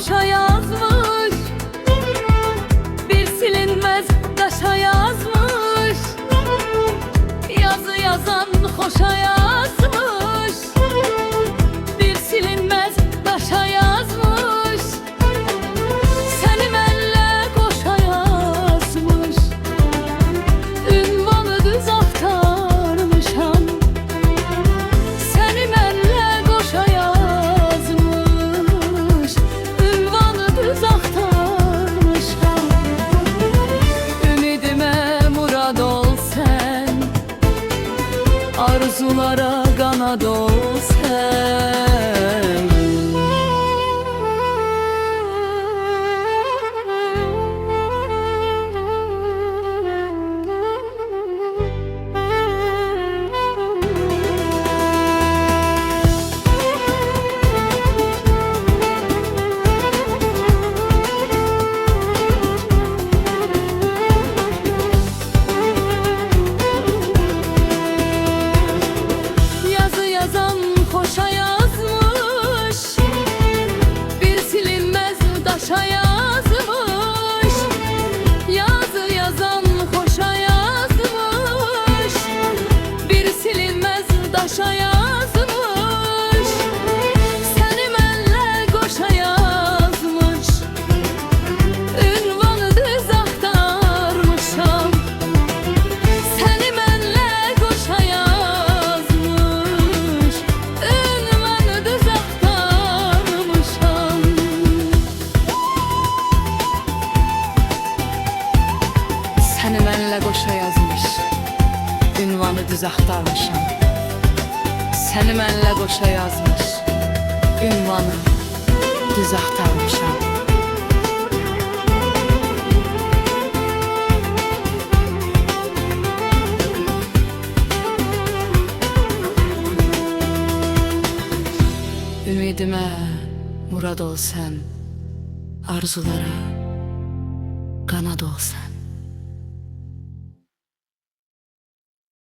hoşa yazmış, bir silinmez taşa yazmış. Yazı yazan hoşa yazmış, bir silinmez taşa yazmış. Seni mənlə qoşa yazmış, ünvanı düz axtarmışam. Səni mənlə qoşa yazmış, ünvanı düz axtarmışam. Ümidimə murad ol sən, arzulara qanad ol sən. Yazı yazan hoşa yazmış, bir silinmez daşa yazmış. Yazı yazan hoşa yazmış, bir silinmez daşa yazmış. Seni mənlə qoşa yazmış, ünvanı düz axtarmışam. Səni mənlə qoşa yazmış, ünvanı düz axtarmışam. Səni mənlə qoşa yazmış, ünvanı düz axtarmışam. Səni mənlə qoşa yazmış, ünvanı düz axtarmışam. Ümidimə murad ol sən, arzulara qanad ol sən.